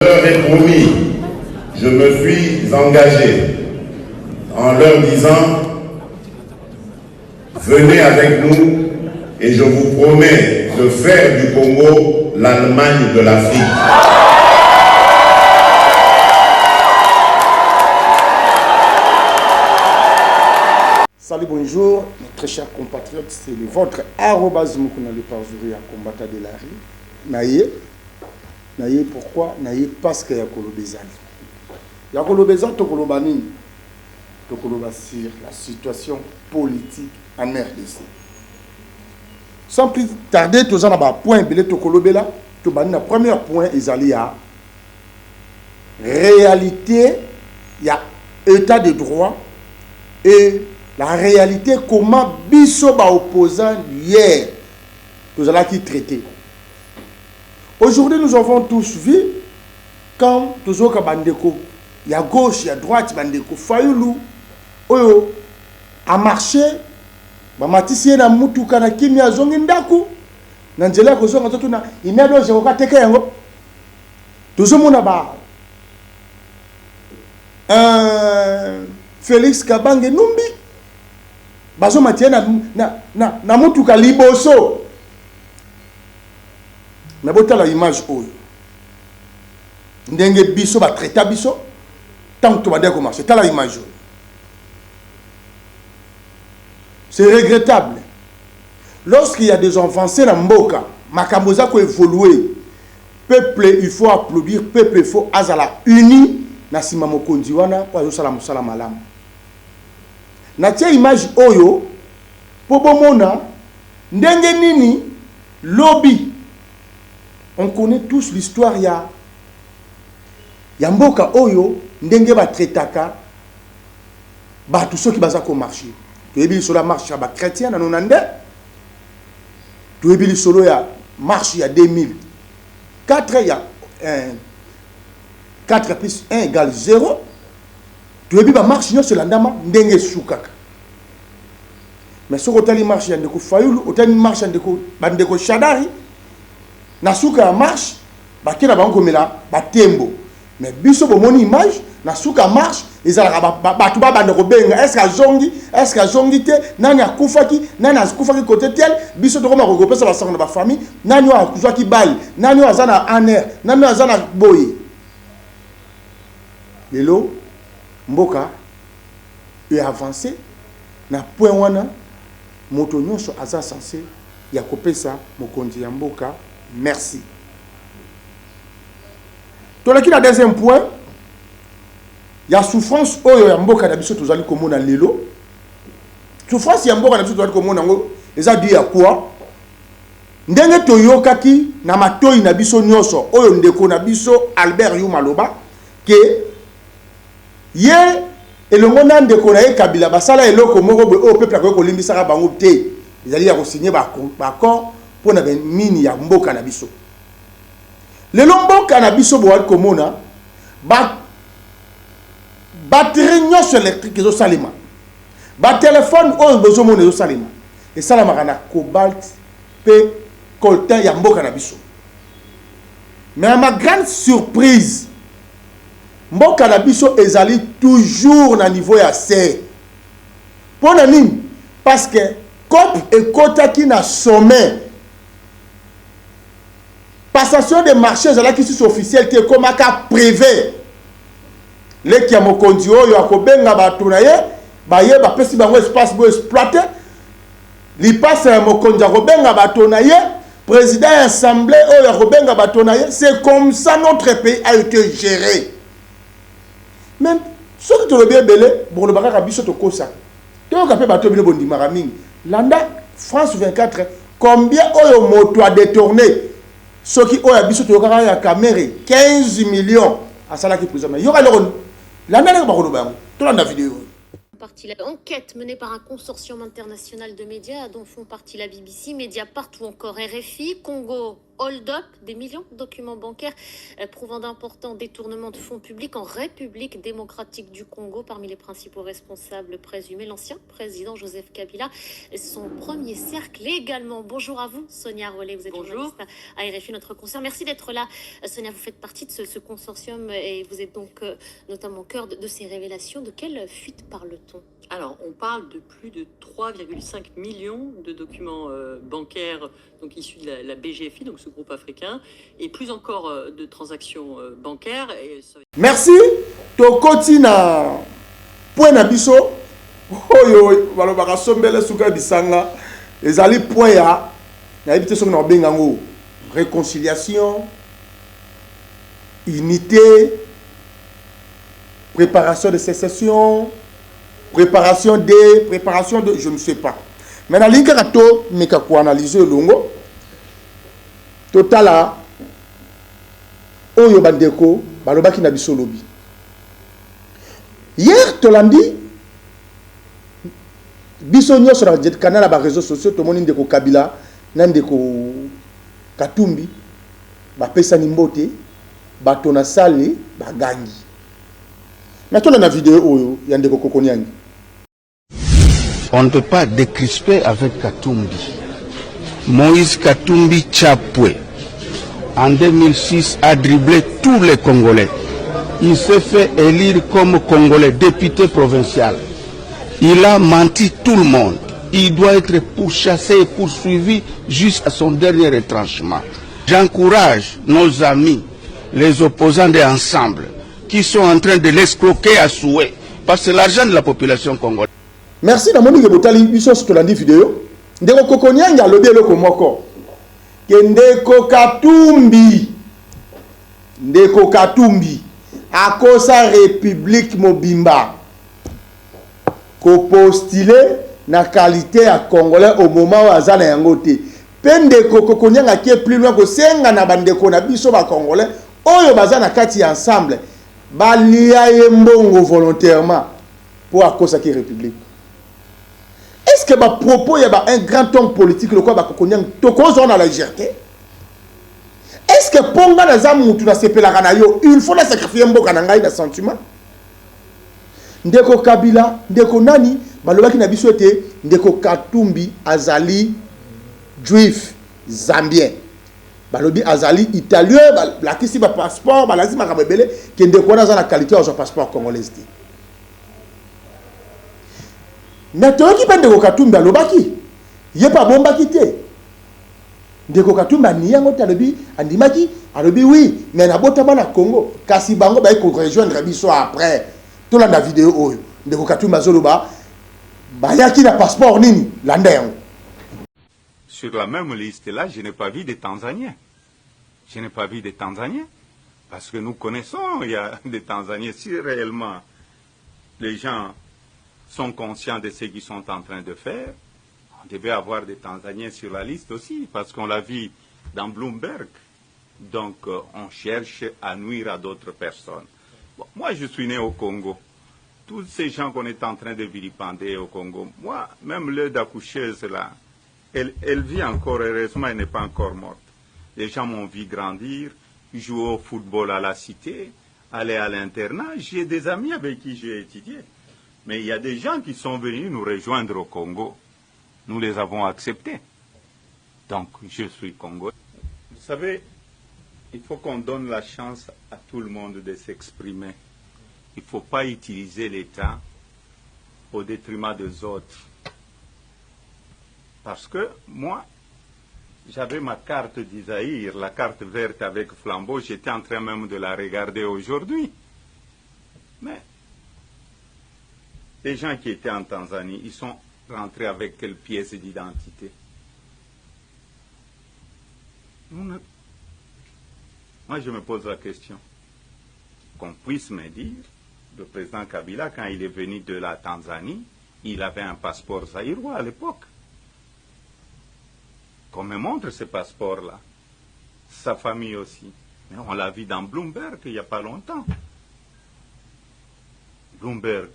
Je leur ai promis, je me suis engagé en leur disant, venez avec nous et je vous promets de faire du Congo l'Allemagne de l'Afrique. Salut, bonjour, mes très chers compatriotes, c'est votre arrobase Mukuna le parjouri à combattre de la rue. Naye, pourquoi? Naye, parce que Yakolobezali. Yakolobezali, Tokolobani, Tokoloba sur la situation politique en RDC. Sans plus tarder, tous en avoir point, Belé Tokolobela, Tobani, le premier point, ils allaient à réalité, il y a état de droit et la réalité, comment Bisso ba opposant hier, nous allons qui traiter. Aujourd'hui, nous avons tous vu quand toujours Kabandeko, il y a gauche, il y a droite, Bandeko, Fayoulou, Oyo, a marché, Mamatisi na mutuka na kimia zongi ndaku, Nanjela kozonga totuna, imedo jekoka teke yango. Toujours mona ba Félix Kabange Numbi. Bazo matie na mutuka liboso. Mais bota la image oyo. Ndenge biso ba traita biso tant que tu vas dire comment c'est la image oyo. C'est regrettable. Lorsqu'il y a des avancées dans Mboka, makamboza ko évoluer. Peuple, il faut applaudir, peuple, il faut azala uni na sima mokonzi wana kwa zo sala musala malamu. Na tia image oyo po bomona ndenge nini lobby. On connaît tous l'histoire ya mboka oyo ndenge ba tretaka ba tous ceux qui baza ko marcher. Tu ebi sur la marche ba chrétien na nonande. Tu ebi solo ya marche ya 2004 ya 4 plus 1 égale 0. Tu ebi ba marche nyo sur ndama ndenge sukaka. Mais ce que marche ya ndeko Fayoulou, otani marche ya ndeko bandeko Shadari. Nasuka ya marche, bakena bango mela batembo. Mais biso bomoni image, nasuka marche, ezalaka batu ba bande ko benga, est-ce que zongi te, nani akufaki, nani akufaki côté tel, biso to koma ko pesa ba sanga ba famille, nani wa kuzwaki bali, nani wa zana aner, nani wa zana boye. Lelo mboka est avancé na point wana moto nyonso aza censé ya kopesa mokonzi ya mboka. Merci. Tolaki na deuxième point, il y a souffrance oyo ya mboka na biso tozali komona lelo. Souffrance ya mboka na biso tozali komona ngo eza dû ya quoi? Ndenge toyokaki na matoi na biso nyonso oyo ndeko na biso Albert Yuma loba ke ye elongo na ndeko na ye Kabila basala eloko moko be o peuple akoki kolimbisaka bango te. Ezali ya ko signer ba accord pour na mini ya mboka na biso. Lelo mboka na biso bo komona ba batterie nyonso électrique ezo salima. Ba téléphone oyo bezo mona ezo salima. Et ça la makana cobalt pe coltan ya mboka na biso. Mais à ma grande surprise, mboka na biso ezali toujours na niveau ya C. Pour na nini? Parce que COP et Kotaki na sommet. Passation des marchés, qui sont officiels, comme un cas privé. Les qui ont conduit, ils ont benga batunaye, baye ba pesi bango espace pour exploiter. Li passe à mokonja benga batunaye, président assemblée ou benga batunaye. C'est comme ça notre pays a été géré. Même ceux qui ont bien belé, bon le baka biso to kosa. To ka pe bato bino bondi maraming. Landa France 24, combien oyo moto a détourné? Ce qui a biso to yokaka ya caméra 15 millions à ça là qui présente. Yoka loro landa na ba ko ba. To landa vidéo. Enquête menée par un consortium international de médias dont font partie la BBC, Mediapart ou encore RFI, Congo hold-up, des millions de documents bancaires prouvant d'importants détournements de fonds publics en République démocratique du Congo. Parmi les principaux responsables présumés, l'ancien président Joseph Kabila, son premier cercle également. Bonjour à vous, Sonia Rollet, vous êtes journaliste à RFI, notre concert. Merci d'être là. Sonia, vous faites partie de ce consortium et vous êtes donc notamment au cœur de ces révélations. De quelle fuite parle-t-on? Alors, on parle de plus de 3,5 millions de documents bancaires donc issus de la BGFI, donc ce groupe africain, et plus encore de transactions bancaires. Et ça... Merci. Tokoti na point na biso. Oyo balobaka sombele suka bisanga. Ezali point ya na ebite soki na bengango réconciliation, unité, préparation de sécession, préparation de, je ne sais pas. Mais dans l'incarato, mais qu'on analyse le longo, total oyo bandeko, balobaki na biso lobi. Hier, tolandi, biso nyo sur le canal à réseaux sociaux, tout le monde ndeko Kabila, nandeko Katumbi, ba pesa nimbote, ba tona sale, ba gangi. Maintenant, dans la vidéo oyo, yandeko Kokoniangi. On ne peut pas décrisper avec Katumbi. Moïse Katumbi Chapwe, en 2006, a dribblé tous les Congolais. Il s'est fait élire comme Congolais, député provincial. Il a menti tout le monde. Il doit être pourchassé et poursuivi jusqu'à son dernier retranchement. J'encourage nos amis, les opposants de Ensemble, qui sont en train de l'escroquer à souhait, parce que c'est l'argent de la population congolaise. Merci na moni ke botali biso sur la vidéo. Ndeko Kokonianga lobi eloko moko. Ke ndeko Katumbi akosa République Mobimba ko postuler na qualité ya Congolais au moment où azana yango te. Pe ndeko Kokonianga qui est plus loin ko senga na bandeko na biso ba Congolais oyo bazana kati Ensemble balia yembongo volontairement pour akosa ki République. Est-ce que ma propos il y a un grand homme politique le quoi ba Kokoniang tokozo na la légèreté? Est-ce que ponga na zamu tu na sepela kana yo il faut la sacrifier mboka na ngai na sentiment? Ndeko Kabila, ndeko nani balobaki na biso ete ndeko Katumbi azali juif zambien. Balobi azali italien la kisi ba passeport balazima ka bebele ke ndeko na za na qualité ya passeport congolais. Mais toi qui parle de Katumbi alobaki, il pas bomba quitté. Ndeko Katumbi ni yango talobi andimaki alobi oui, mais na botama na Congo, kasi bango ba ko rejoindre biso après. Tout la vidéo oyo. Ndeko Katumbi azoloba bayaki na passeport nini landa yango. Sur la même liste là, je n'ai pas vu des Tanzaniens. Je n'ai pas vu des Tanzaniens. Parce que nous connaissons, il y a des Tanzaniens. Si réellement les gens sont conscients de ce qu'ils sont en train de faire, on devait avoir des Tanzaniens sur la liste aussi, parce qu'on l'a vu dans Bloomberg. Donc, on cherche à nuire à d'autres personnes. Bon, moi, je suis né au Congo. Tous ces gens qu'on est en train de vilipender au Congo, moi, même l'œil d'accoucheuse là, elle vit encore, heureusement, elle n'est pas encore morte. Les gens m'ont vu grandir, jouer au football à la cité, aller à l'internat. J'ai des amis avec qui j'ai étudié. Mais il y a des gens qui sont venus nous rejoindre au Congo. Nous les avons acceptés. Donc, je suis congolais. Vous savez, il faut qu'on donne la chance à tout le monde de s'exprimer. Il ne faut pas utiliser l'État au détriment des autres. Parce que moi, j'avais ma carte d'Isaïr, la carte verte avec flambeau, j'étais en train même de la regarder aujourd'hui. Mais les gens qui étaient en Tanzanie, ils sont rentrés avec quelle pièce d'identité? Moi, je me pose la question. Qu'on puisse me dire, le président Kabila, quand il est venu de la Tanzanie, il avait un passeport zaïrois à l'époque. Qu'on me montre ce passeport-là. Sa famille aussi. Mais on l'a vu dans Bloomberg il n'y a pas longtemps. Bloomberg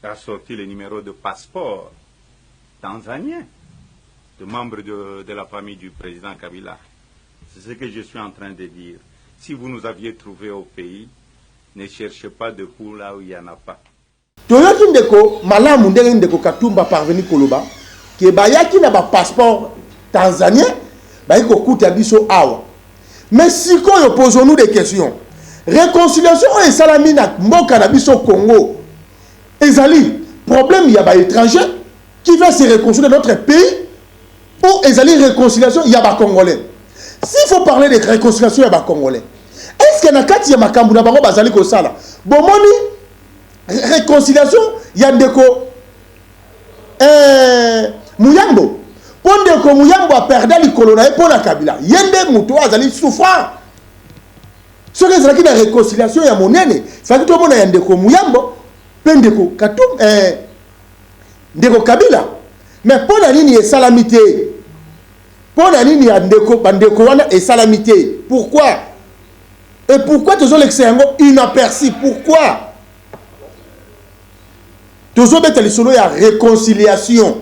a sorti le numéro de passeport tanzanien de membres de la famille du président Kabila. C'est ce que je suis en train de dire. Si vous nous aviez trouvé au pays, ne cherchez pas de coup là où il n'y en a pas. Toyoki ndeko malamu ndenge ndeko Katumba parvenu koloba ke bayaki na ba passeport tanzanien bayiko kuta biso awa. Mais si koyo posons-nous des questions. Réconciliation et salami na mboka na biso Congo. Ezali problème il y a ba étranger qui va se réconcilier dans notre pays ou ezali réconciliation il y a ba congolais. S'il faut parler de réconciliation il y a ba congolais. Est-ce qu'il y a nakati ya makambu na bango bazali ko sala? Bomoni réconciliation il y a ndeko Muyambo. Pondeko Muyambo a perdu likolo na pour la Kabila. Yende muto azali souffrant. Ce que c'est la réconciliation ya monene. Ça que tout le monde a ndeko Muyambo, pendeko Katum ndeko Kabila. Mais pour la ligne salamité. Pour la ligne ya ndeko bandeko wana et salamité. Pourquoi? Et pourquoi toujours l'excellent inaperçu? Pourquoi? Toujours mettre les solos à réconciliation.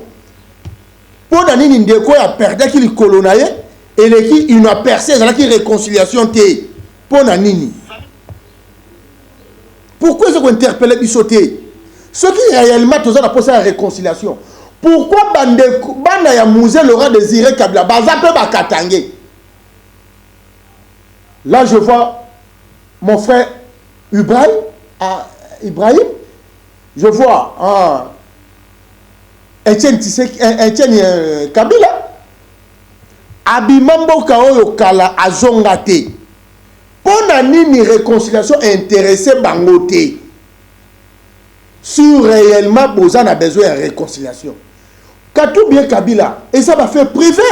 Pour la ligne ndeko ya perdu qui le colonaye et les qui inaperçu c'est la qui réconciliation té. Pour la ligne. Pourquoi ils ont interpellé bisoté? Ce qui réellement toujours a posé la réconciliation. Pourquoi banda ya musée l'aura désiré Kabila bazape bakatangé? Là je vois mon frère Ibrahim, je vois Etienne Kabila abimambo kaoyo kala azongate. Pour la nini réconciliation intéressée bangoté. Si réellement Bozan a besoin de réconciliation. Quand tout bien Kabila, et ça va faire privé.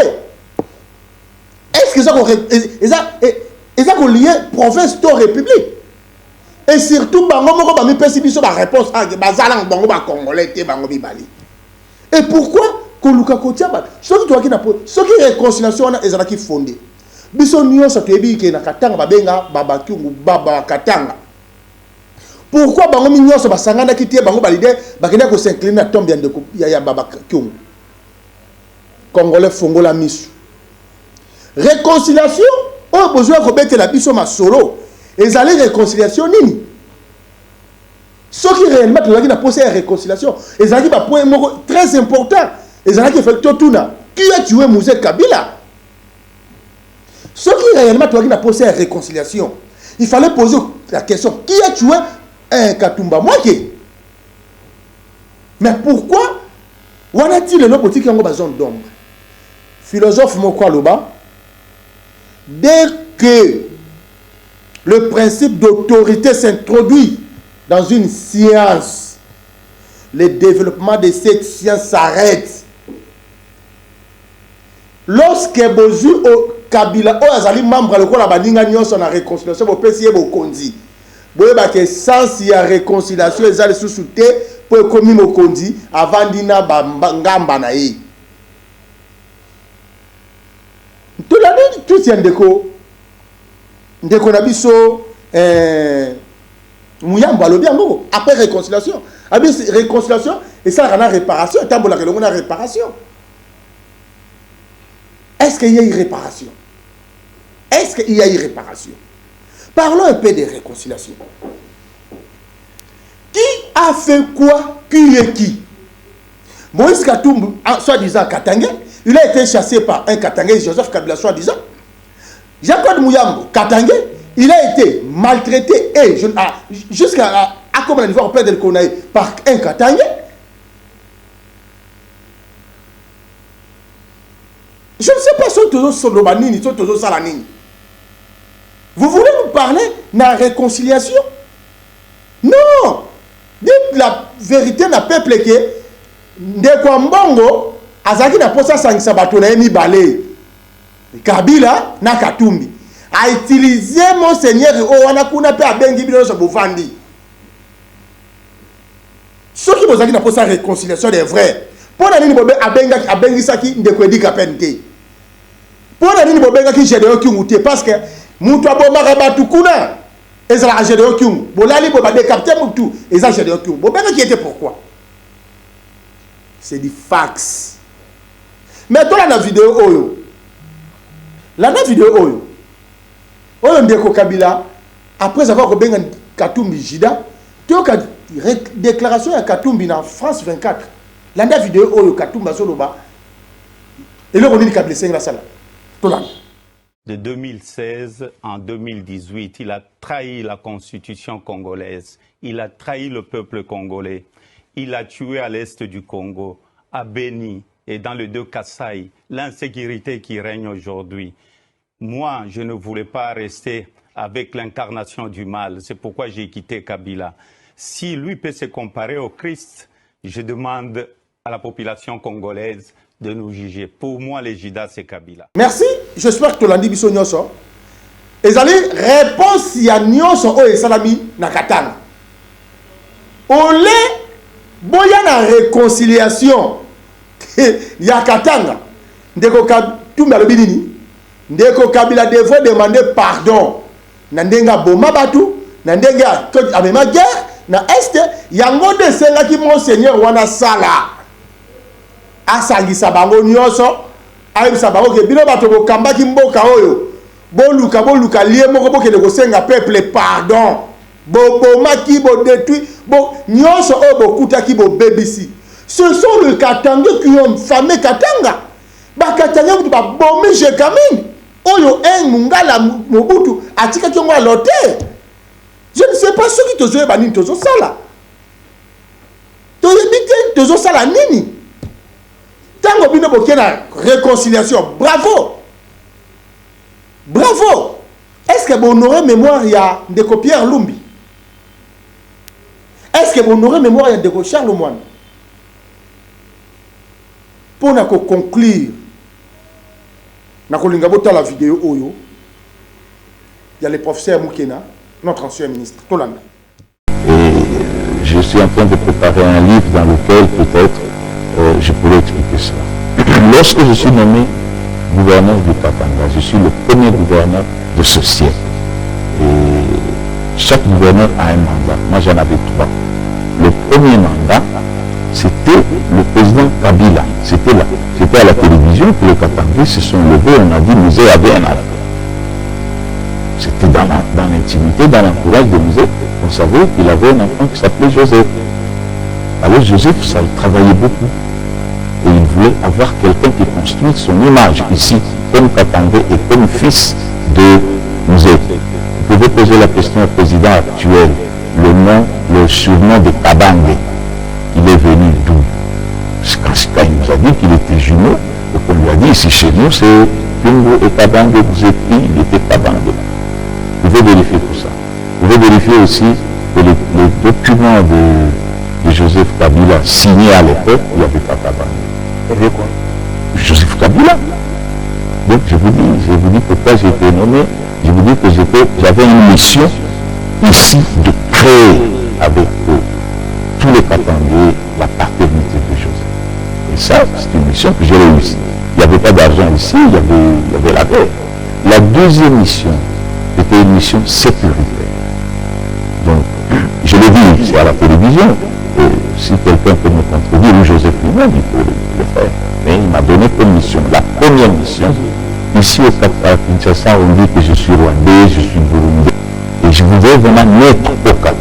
Est-ce que ça va lier province to république? Et surtout, bango moko ba mi pesi biso ba réponse à bazalang bango ba congolais te bango bibali. Et pourquoi koluka kotia ba? Ce qui toi qui n'a pas, ce qui réconciliation na ezala ki fondé. Biso nyonso toyebi ke na katanga babenga baba kyungu baba katanga. Pourquoi bango nyonso basangana ki tie bango balide bakenda ko s'incliner na tombe ya baba kyungu. Congolais fongola misu. Réconciliation, on a besoin de remettre la biso ma solo. Et allez réconciliation nini. Ce qui réellement a posé la réconciliation. Et ça qui va point très important. Et ça qui fait tout na. Qui a tué Mouzé Kabila? Ce qui réellement a posé la réconciliation. Il fallait poser la question. Qui a tué un Katumba Mwake? Mais pourquoi? On a-t-il le nom politique en zone d'ombre? Philosophe Mokwa Loba. Dès que le principe d'autorité s'introduit dans une science, le développement de cette science s'arrête. Lorsque Bozu au Kabila, o azali membre le la baninga nyonso na réconciliation, bo pesi bo kondi. Boyeba que sans il y a réconciliation, les allez sous-souté pour commis mo kondi avant dina ngamba na ye. Tout la nuit, tout c'est ndeko na biso Muyambo alobi yango après réconciliation. Abi réconciliation et ça rana réparation, tambola que l'on a réparation. Est-ce qu'il y a eu réparation? Est-ce qu'il y a eu réparation? Parlons un peu de réconciliation. Qui a fait quoi? Qui est qui? Moïse Katumbi, soi-disant Katangé, il a été chassé par un Katangé, Joseph Kabila, soi-disant. Jean-Claude Muyambo, Katangé, il a été maltraité et jusqu'à comme on va perdre le Konaï par un Katangé. Je ne sais pas si tous sont Lobanini, si tous Salanini. Vous voulez nous parler de la réconciliation? Non! Dites la vérité na peuple que Ndeko Mbongo azaki na posa sangisa bato na emi balé. Kabila na Katumbi a utilisé Monseigneur Owana kuna pe abengi bino so bovandi. Ceux qui bozaki na posa réconciliation des vrais. Pour la nini bobe abengi saki Ndeko Edi Kapente. Pour la nini bobenga ki Gédéon Kyungu parce que mutu abomaka batu kuna ezala Gédéon Kyungu. Bolali boba décapiter mutu ezala Gédéon Kyungu. Bobenga qui était pourquoi? C'est du fax. Mais dans la vidéo oyo. La vidéo oyo. oyo ndeko Kabila après avoir kobenga Katumbi Jida to ka déclaration ya Katumbi na France 24 landa vidéo oyo Katumbi azoloba et le Ronnie Kabila senga sala to landa. De 2016 en 2018, il a trahi la constitution congolaise, il a trahi le peuple congolais, il a tué à l'est du Congo, à Beni et dans le deux Kasaï, l'insécurité qui règne aujourd'hui. Moi, je ne voulais pas rester avec l'incarnation du mal, c'est pourquoi j'ai quitté Kabila. Si lui peut se comparer au Christ, je demande à la population congolaise de nous juger. Pour moi, les Jida, c'est Kabila. Merci. J'espère que tu l'as dit, Bisso Nyoso. Et allez, réponse ya Nyoso o esalami na Katanga. Olé, boya na réconciliation. Ya Katanga. Ndeko Katumbi alobi nini? Ndeko Kabila devrait demander pardon. Na ndenga boma batu, na ndenga amema guerre, na este, yango de senga ki monseigneur wana sala. Asangisa bango nyonso ayebisa bango ke bino bato bokambaki mboka oyo boluka lie moko bokende kosenga peuple pardon bobomaki bodétruit nyonso oyo bokutaki bobebisi. Ce sont les Katanga qui ont famé Katanga. Bakatanga mutu babomi Jekamine oyo Mungala Mobutu atikaki yango alote. Je ne sais pas ce qui tozoye banini tozosala toyebi te tozosala nini. Tango bino boké na réconciliation, bravo. Bravo. Est-ce que vous honorez mémoire ya Ndeko Pierre Lumbi? Est-ce que vous honorez mémoire ya Ndeko Charles Moine? Pour na conclure, na kolinga bota la vidéo oyo, il y a le professeur Moukena, notre ancien ministre Tolanda. Et je suis en train de préparer un livre dans lequel peut-être je pourrais expliquer cela. Lorsque je suis nommé gouverneur du Katanga, je suis le premier gouverneur de ce siècle. Et chaque gouverneur a un mandat. Moi, j'en avais 3. Le premier mandat, c'était le président Kabila. C'était à la télévision que les Katangais se sont levés. On a dit Musée avait un enfant. C'était dans l'intimité, dans l'entourage de Musée. On savait qu'il avait un enfant qui s'appelait Joseph. Alors Joseph, ça il travaillait beaucoup. Et il voulait avoir quelqu'un qui construise son image ici, comme Katangé et comme fils de Musée. Vous pouvez poser la question au président actuel, le surnom de Kabangé. Il est venu d'où? Quand il nous a dit qu'il était jumeau, et qu'on lui a dit ici chez nous, c'est Kumbo et Kabangé, vous êtes qui? Il était Kabangé. Vous pouvez vérifier tout ça. Vous pouvez vérifier aussi que les documents de Joseph Kabila signés à l'époque, il n'y avait pas Kabangé. Il y avait quoi? Joseph Kabila. Donc je vous dis pourquoi j'ai été nommé. Je vous dis que j'avais une mission ici de créer avec tous les Katangais la paternité de Joseph. Et ça, c'est une mission que j'ai réussi. Il n'y avait pas d'argent ici, il y avait la guerre. La deuxième mission, c'était une mission sécuritaire. Donc, je l'ai dit, c'est à la télévision. Si quelqu'un peut me contredire, ou Joseph lui-même, il peut le faire. Mais il m'a donné comme mission, la première mission. Ici à Kinshasa, on dit que je suis rwandais, je suis burundais. Et je voudrais vraiment naître au Katanga.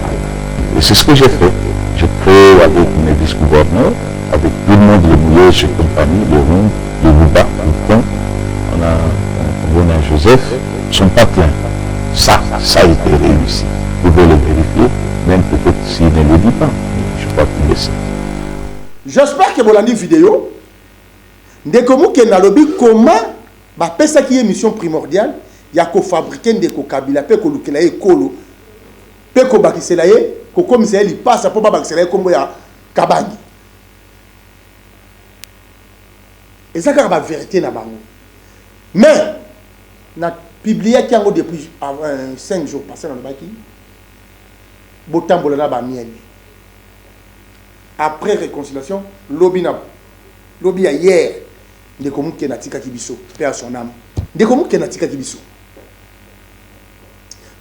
Et c'est ce que j'ai fait. J'ai créé avec mes vice-gouverneurs, avec tout le monde, les Mouyèges, chez compagnie, les Ronds, les Bouba, le Pont. On a Joseph, ils ne sont pas pleins. Ça a été réussi. Vous pouvez le vérifier, même peut-être s'il ne le dit pas. Je crois qu'il le sait. J'espère que vous avez une vidéo. Ndeko Moukena lobi comment bapesa qui est mission primordiale, il y a qu'au fabriquer Ndeko Kabila, pe ko lukela ye kolo, pe ko bakisela ye, ko comme ça il passe pour pas bakisela ye comme ya Kabangi. Et ça c'est la vérité na bango. Mais na publié qui a depuis 5 jours passé dans le baki. Botambola ba miel. Après réconciliation, lobby hier, Ndeko Moukena tika kibiso, père son âme. Ndeko Moukena tika kibiso.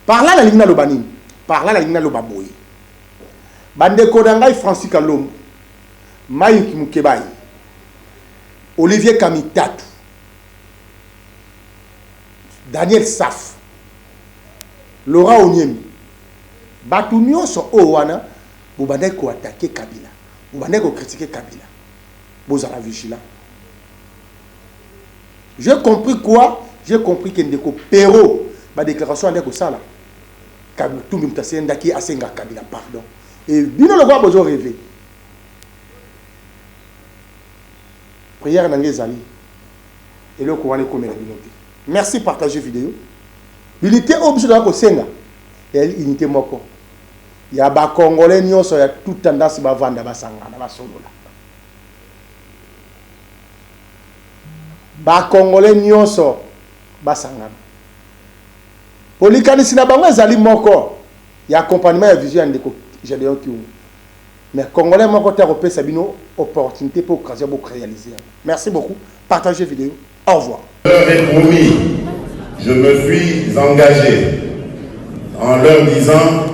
Par là la ligne lobanine, par là la ligne lobaboy. Bandeko dangai Francis Kalom, Mayuki Mukebai, Olivier Kamitatu, Daniel Saf, Laura Onyemi. Batunyo so owana, vous bandez ko attaquer Kabila. Vous bandez ko critiquer Kabila. Vous allez vigilant. J'ai compris quoi? J'ai compris que Ndeko Pero, ma déclaration est ça là. Kabila, tout le monde a dit Asenga Kabila, pardon. Et bien le voir besoin rêver. Prière dans les alliés. Et le courant est comme la unité. Merci de partager la vidéo. L'unité obligée de la Senga. Et l'unité moko. Il y a des Congolais qui ont toute tendance à vendre des sangana, des solo. Les Congolais qui ont des sangana. Pour les candidates, il y a accompagnement et vision de Gédéon Kiou. Mais les Congolais qui ont une opportunité pour réaliser. Merci beaucoup. Partagez la vidéo. Au revoir. Je leur ai promis, je me suis engagé en leur disant,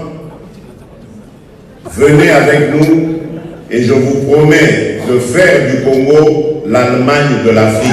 venez avec nous et je vous promets de faire du Congo l'Allemagne de l'Afrique.